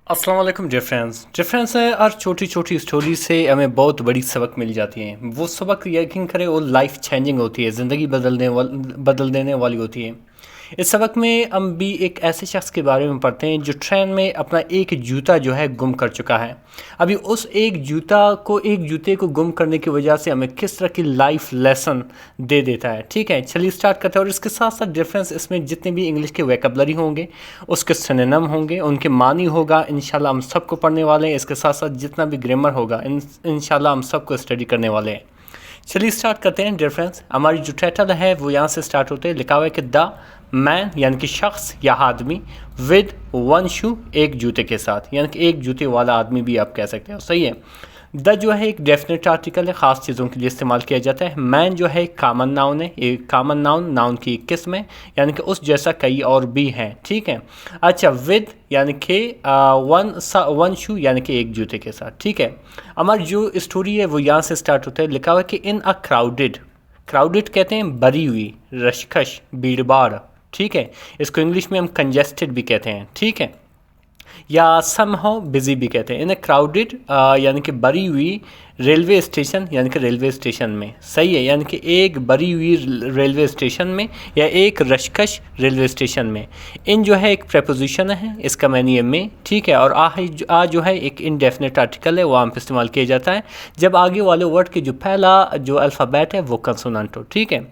अस्सलाम वालेकुम dear friends है हर छोटी छोटी स्टोरी से हमें बहुत बड़ी सबक मिल जाती हैं। वो सबक यकीन करें वो लाइफ चेंजिंग होती है, ज़िंदगी बदल देने वाली होती है। इस सबक में हम भी एक ऐसे शख्स के बारे में पढ़ते हैं जो ट्रेन में अपना एक जूता जो है गुम कर चुका है। अभी उस एक जूते को गुम करने की वजह से हमें किस तरह की लाइफ लेसन दे देता है। ठीक है, चलिए स्टार्ट करते हैं। और इसके साथ साथ डिफरेंस इसमें जितने भी इंग्लिश के वोकैबुलरी होंगे, उसके सिनोनिम होंगे, उनके मानी होगा, इंशाल्लाह हम सबको पढ़ने वाले हैं। इसके साथ साथ जितना भी ग्रामर होगा इंशाल्लाह हम सबको स्टडी करने वाले हैं। चलिए स्टार्ट करते हैं डियर फ्रेंड्स। हमारी जो टाइटल है वो यहाँ से स्टार्ट होते हैं। लिखा हुआ है कि द मैन यानी कि शख्स या आदमी विद वन शू एक जूते के साथ, यानी कि एक जूते वाला आदमी भी आप कह सकते हो। सही है। द जो है एक डेफिनेट आर्टिकल है, ख़ास चीज़ों के लिए इस्तेमाल किया जाता है। मैन जो है कॉमन नाउन है, एक कॉमन नाउन की एक किस्म है, यानी कि उस जैसा कई और भी हैं। ठीक है। अच्छा, विद यानी कि वन शू यानी कि एक जूते के साथ। ठीक है। हमारी जो स्टोरी है वो यहाँ से स्टार्ट होता है। लिखा हुआ है कि इन अ क्राउडेड कहते हैं भरी हुई, रशकश, भीड़भाड़। ठीक है। इसको इंग्लिश में हम कंजेस्टेड भी कहते हैं। ठीक है, या समहाउ बिजी भी कहते हैं। इन क्राउडेड यानी कि भरी हुई रेलवे स्टेशन, यानी कि रेलवे स्टेशन में। सही है, यानी कि एक भरी हुई रेलवे स्टेशन में या एक रशकश रेलवे स्टेशन में। इन जो है एक प्रेपोजिशन है, इसका मैनी है में। ठीक है। और आ जो है एक इनडेफिनेट आर्टिकल है, वो आम पे इस्तेमाल किया जाता है जब आगे वाले वर्ड के जो पहला जो अल्फ़ाबेट है वो कंसोनेंट हो। ठीक है।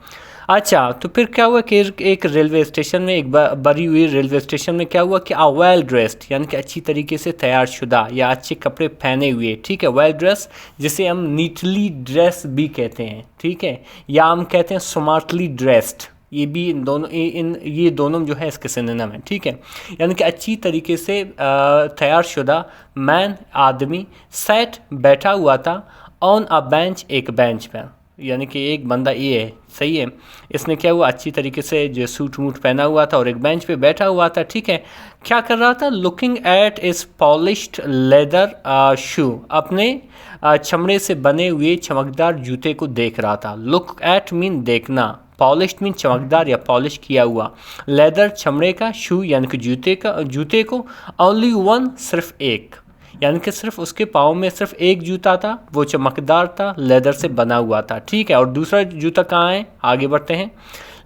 अच्छा, तो फिर क्या हुआ कि एक रेलवे स्टेशन में, एक भरी हुई रेलवे स्टेशन में क्या हुआ कि वेल ड्रेस्ड यानी कि अच्छी तरीके से तैयार शुदा या अच्छे कपड़े पहने हुए। ठीक है, वेल ड्रेस जिसे हम नीटली ड्रेस भी कहते हैं। ठीक है, या हम कहते हैं स्मार्टली ड्रेस्ड। ये भी ये दोनों जो है इसके सिनोनिम है। ठीक है, यानी कि अच्छी तरीके से तैयार शुदा मैन आदमी सेट बैठा हुआ था ऑन अ बेंच एक बेंच पर, यानी कि एक बंदा ये है। सही है। इसने क्या हुआ, अच्छी तरीके से जो सूट वूट पहना हुआ था और एक बेंच पे बैठा हुआ था। ठीक है। क्या कर रहा था, लुकिंग एट इस पॉलिश्ड लेदर शू, अपने चमड़े से बने हुए चमकदार जूते को देख रहा था। लुक एट मीन देखना, पॉलिश्ड मीन चमकदार या पॉलिश किया हुआ, लेदर चमड़े का, शू यानी कि जूते को, ओनली वन सिर्फ एक, यानी कि सिर्फ उसके पाँव में सिर्फ एक जूता था, वो चमकदार था, लेदर से बना हुआ था। ठीक है। और दूसरा जूता कहाँ है, आगे बढ़ते हैं।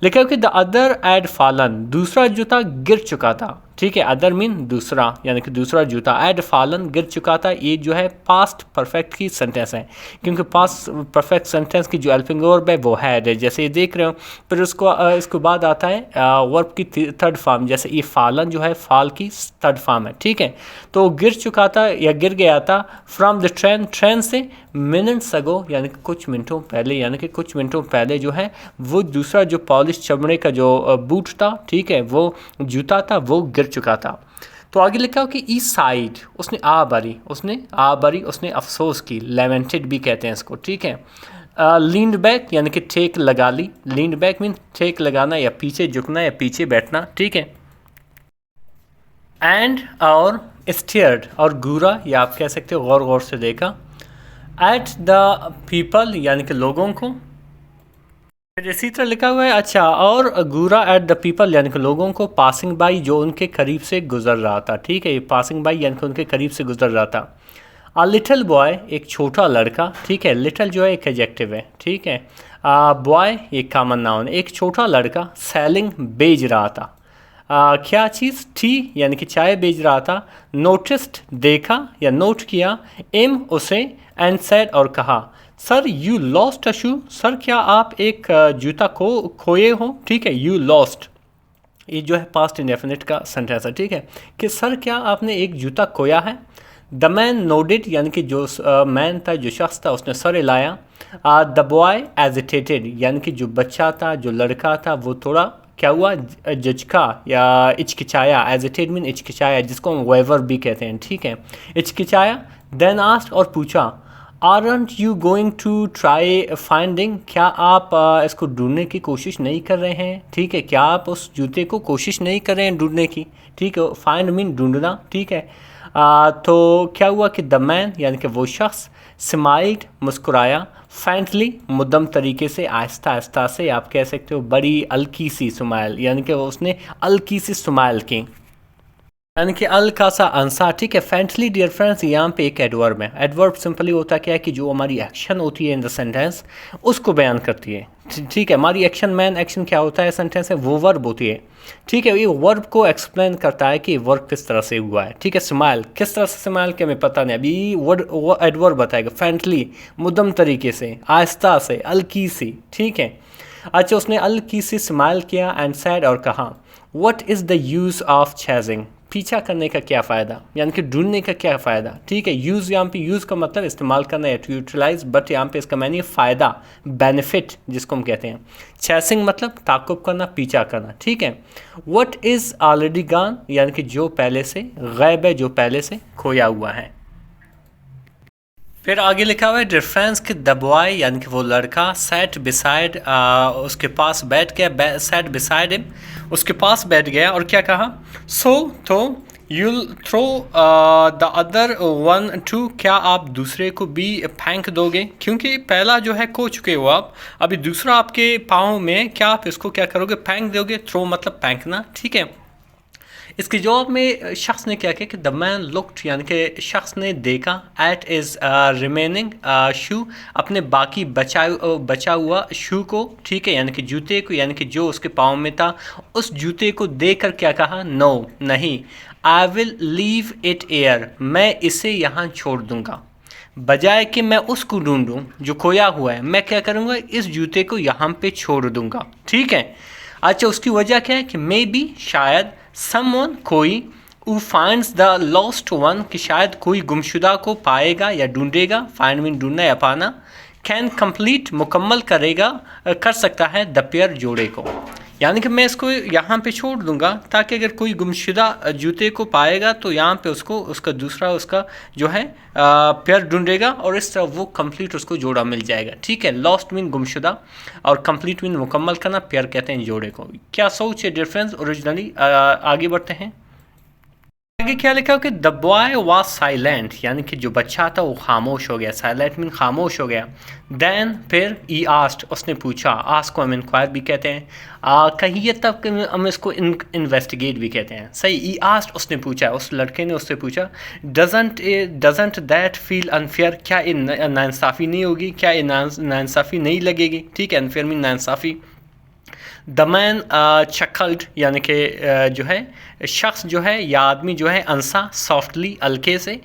लिखा कि द अदर एड फॉलन, दूसरा जूता गिर चुका था। ठीक है, अदर मीन दूसरा, यानी कि दूसरा जूता, एड फॉलन गिर चुका था। ये जो है पास्ट परफेक्ट की सेंटेंस है, क्योंकि पास्ट परफेक्ट सेंटेंस की जो हेल्पिंग वर्ब है वो हैड है, जैसे ये देख रहे हो। फिर इसको बाद आता है वर्ब की थर्ड फॉर्म, जैसे ये फॉलन जो है फाल की थर्ड फॉर्म है। ठीक है। तो गिर चुका था या गिर गया था फ्रॉम द ट्रेन से, मिनट्स अगो यानी कि कुछ मिनटों पहले, यानी कि कुछ मिनटों पहले जो है वो दूसरा जो पॉलिश चमड़े का जो बूट था, ठीक है, वो जूता था, वो गिर चुका था। तो आगे लिखा हो कि ई साइड, उसने आ भरी, उसने अफसोस की, लेमेंटेड भी कहते हैं इसको। ठीक है। लीन्ड बैक यानी कि टेक लगा ली, लीन्ड बैक मीन टेक लगाना या पीछे झुकना या पीछे बैठना। ठीक है। एंड और स्टेयर्ड और घूरा या आप कह सकते हो गौर गौर से देखा, एट द पीपल यानी कि लोगों को। फिर इसी तरह लिखा हुआ है, अच्छा, और घूरा एट द पीपल यानी कि लोगों को, पासिंग बाई जो उनके करीब से गुजर रहा था। ठीक है, ये पासिंग बाई यानी कि उनके करीब से गुजर रहा था। अ लिटिल बॉय एक छोटा लड़का। ठीक है, लिटिल जो है एक एडजेक्टिव है। ठीक है। बॉय एक कॉमन नाउन, एक छोटा लड़का सेलिंग बेच रहा था। क्या चीज़, टी यानी कि चाय बेच रहा था। नोटिस्ड देखा या नोट किया, एम उसे, एंड सेड और कहा, sir you lost a shoe, sir क्या आप एक जूता को खोए हो। ठीक है, यू लॉस्ट ये जो है पास्ट इंडेफिनिट का सेंटेंस है। ठीक है, कि सर क्या आपने एक जूता खोया है। द मैन नोडेड यानी कि जो मैन था, जो शख्स था, उसने सर हिलाया। द बॉय एजिटेटेड यानी कि जो बच्चा था, जो लड़का था, वो थोड़ा क्या हुआ, झिझका या इचकिचाया। एजिटेट मीन इचकिचाया, जिसको हम वेवर भी कहते हैं। ठीक है, इचकिचाया। देन आस्क्ड और पूछा, aren't you going to try finding, क्या आप इसको ढूंढने की कोशिश नहीं कर रहे हैं। ठीक है, क्या आप उस जूते को कोशिश नहीं कर रहे हैं ढूंढने की। ठीक है, फाइंड मीन ढूंढना। ठीक है। तो क्या हुआ कि द मैन यानी कि वो शख्स, स्माइल्ड मुस्कुराया, फैंटली मुद्दम तरीके से, आहिस्ता आहिस्ता से, आप कह सकते हो बड़ी हल्की सी स्माइल, यानी कि उसने हल्की सी स्माइल की। यानी कि अल का सा अंसा, ठीक है। फ्रेंडली डियर फ्रेंड्स यहाँ पे एक एडवर्ब है। एडवर्ब सिंपली होता क्या है कि जो हमारी एक्शन होती है इन द सेंटेंस उसको बयान करती है, ठीक है। हमारी एक्शन, मैन एक्शन क्या होता है सेंटेंस में, वो वर्ब होती है, ठीक है। ये वर्ब को एक्सप्लेन करता है कि वर्क किस तरह से हुआ है, ठीक है। स्माइल, किस तरह से स्माइल किया हमें पता नहीं, अभी वर्ड वो एडवर्ब बताएगा। फ्रेंडली, मुद्दम तरीके से, आहिस्ता से, हल्की सी, ठीक है। अच्छा, उसने हल्की सी स्माइल किया एंड सैड, और कहा what is the use of chasing, पीछा करने का क्या फ़ायदा, यानी कि ढूंढने का क्या फ़ायदा, ठीक है। यूज़, यहाँ पे यूज़ का मतलब इस्तेमाल करना है, टू यूटिलाइज, बट यहाँ पे इसका मैंने फ़ायदा, बेनिफिट जिसको हम कहते हैं। चेसिंग मतलब ताक़ुब करना, पीछा करना, ठीक है। व्हाट इज़ ऑलरेडी गॉन, यानी कि जो पहले से गायब है, जो पहले से खोया हुआ है। फिर आगे लिखा हुआ है डिफरेंस कि द बॉय, यानी कि वो लड़का, सैट बिसाइड, उसके पास बैठ गया, सैट बिसाइड हिम, उसके पास बैठ गया, और क्या कहा, सो तो you'll throw the other one too, क्या आप दूसरे को भी फेंक दोगे, क्योंकि पहला जो है खो चुके हो आप, अभी दूसरा आपके पाँव में, क्या आप इसको क्या करोगे, फेंक दोगे। थ्रो मतलब फेंकना, ठीक है। इसके जवाब में शख्स ने क्या किया कि द मैन लुक्ड, यानी कि शख्स ने देखा, एट इज़ रिमेनिंग शू, अपने बाकी बचा हुआ शू को, ठीक है, यानी कि जूते को, यानी कि जो उसके पाँव में था, उस जूते को देखकर क्या कहा, नो नहीं, I will leave it air, मैं इसे यहाँ छोड़ दूँगा। बजाय कि मैं उसको ढूंढूं जो खोया हुआ है, मैं क्या करूँगा, इस जूते को यहाँ पे छोड़ दूँगा, ठीक है। अच्छा, उसकी वजह क्या है कि मे बी, शायद, समवन कोई, who finds the lost one, कि शायद कोई गुमशुदा को पाएगा या ढूंढेगा, फाइंड मीन ढूंढना या पाना, कैन कंप्लीट मुकम्मल करेगा, कर सकता है, द पेयर जोड़े को, यानी कि मैं इसको यहाँ पे छोड़ दूंगा ताकि अगर कोई गुमशुदा जूते को पाएगा तो यहाँ पे उसको उसका दूसरा उसका जो है पेयर ढूंढेगा, और इस तरह वो कंप्लीट उसको जोड़ा मिल जाएगा, ठीक है। लॉस्ट मीन गुमशुदा और कंप्लीट मीन मुकम्मल करना, पेयर कहते हैं जोड़े को। क्या सोच है डिफरेंस ओरिजिनली। आगे बढ़ते हैं। आगे क्या लिखा हो कि द बॉय वॉज साइलेंट, यानी कि जो बच्चा था वो खामोश हो गया, साइलेंट मीन खामोश हो गया। देन फिर ई आस्ट, उसने पूछा, आस्ट को हम इंक्वायर भी कहते हैं, कहिए तब हम इसको इन्वेस्टिगेट भी कहते हैं, सही। ई आस्ट, उसने पूछा, उस लड़के ने उससे पूछा, डजंट दैट फील अनफेयर, क्या नाइंसाफ़ी नहीं होगी, क्या नाइंसाफ़ी नहीं लगेगी, ठीक है। अनफेयर मीन नाइंसाफ़ी। द मैन चकल्ड, यानी कि जो है शख्स जो है या आदमी जो है, अंसा सॉफ्टली, हल्के से।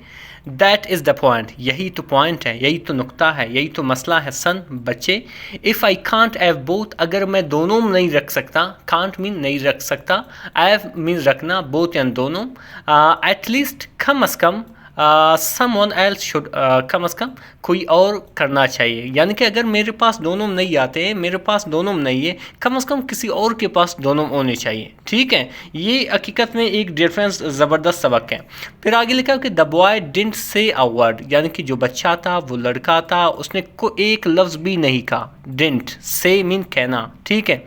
दैट इज़ द पॉइंट, यही तो पॉइंट है, यही तो नुक्ता है, यही तो मसला है। सन, बच्चे। If I can't have both, अगर मैं दोनों में नहीं रख सकता, कांट मीन नहीं रख सकता, हैव मीन रखना, बोथ यानी दोनों, एटलीस्ट कम अज़ कम, समवन एल्स शुड, कम अज़ कम कोई और करना चाहिए, यानी कि अगर मेरे पास दोनों नहीं आते, मेरे पास दोनों नहीं है, कम अज़ कम किसी और के पास दोनों होने चाहिए, ठीक है। ये हकीकत में एक डिफरेंस ज़बरदस्त सबक है। फिर आगे लिखा कि the boy didn't say a word, यानी कि जो बच्चा था, वो लड़का था, उसने को एक लफ्ज़ भी नहीं कहा। डिडंट से मीन कहना, ठीक है,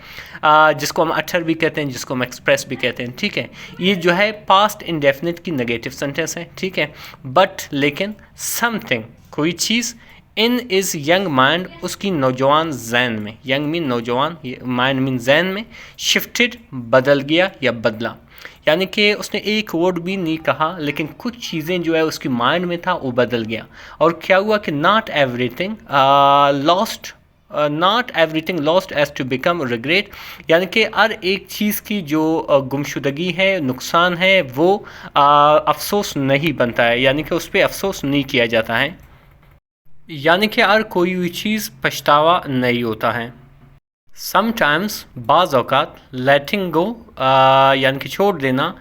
जिसको हम अटर भी कहते हैं, जिसको हम एक्सप्रेस भी कहते हैं, ठीक है। ये जो है पास्ट इंडेफिनिट की नेगेटिव सेंटेंस है, ठीक है। बट लेकिन समथिंग, कोई चीज़, इन इज़ यंग माइंड, उसकी नौजवान जहन में, यंग मीन नौजवान, माइंड मीन जहन में, शिफ्टेड बदल गया या बदला, यानी कि उसने एक वर्ड भी नहीं कहा लेकिन कुछ चीज़ें जो है उसकी माइंड में था वो बदल गया। और क्या हुआ कि not everything lost, not everything lost as to become regret, यानी कि हर एक चीज़ की जो गुमशुदगी है, नुकसान है, वो अफसोस नहीं बनता है, यानी कि उस पर अफसोस नहीं किया जाता है, यानी कि हर कोई हुई चीज़ पछतावा नहीं होता है। समटाइम्स, बाज़ औक़ात, लेटिंग गो, यानी कि छोड़ देना,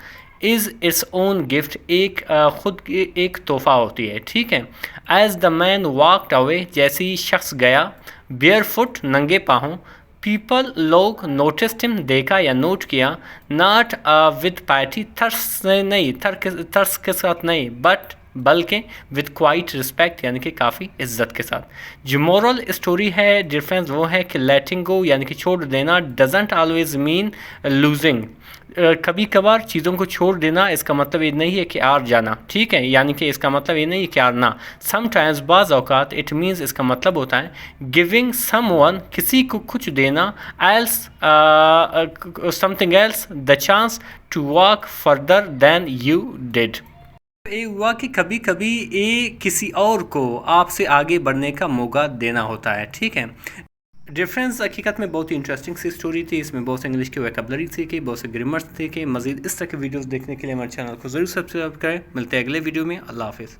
इज़ इट्स ओन गिफ्ट, एक ख़ुद की एक तोहफ़ा होती है, ठीक है। As the man walked away, जैसे ही शख्स गया, बेयर फुट, नंगे पाँव, पीपल, लोग, नोटिस्ड हिम, देखा या नोट किया, नॉट विद पाइटी, थर्स से नहीं, थर्स के साथ नहीं, बट बल्कि विद क्वाइट रिस्पेक्ट यानी कि काफ़ी इज्जत के साथ। जो मोरल स्टोरी है डिफरेंस वो है कि लेटिंग गो यानी कि छोड़ देना डजेंट ऑलवेज मीन लूजिंग। कभी कभार चीज़ों को छोड़ देना इसका मतलब ये नहीं है कि हार जाना, ठीक है, यानी कि इसका मतलब ये नहीं है कि हारना। समटाइम्स बाज़ औकात इट मीन्स इसका मतलब होता है गिविंग समवन किसी को कुछ देना, else something else the chance to walk further than you did. ये हुआ कि कभी कभी ये किसी और को आपसे आगे बढ़ने का मौका देना होता है, ठीक है। डिफरेंस हकीकत में बहुत ही इंटरेस्टिंग सी स्टोरी थी। इसमें बहुत से इंग्लिश की वोकैबुलरी सीखी, बहुत से ग्रामर्स सीखे। मजीद इस तरह के वीडियोस देखने के लिए हमारे चैनल को ज़रूर सब्सक्राइब करें। मिलते हैं अगले वीडियो में। अल्लाह हाफिज़।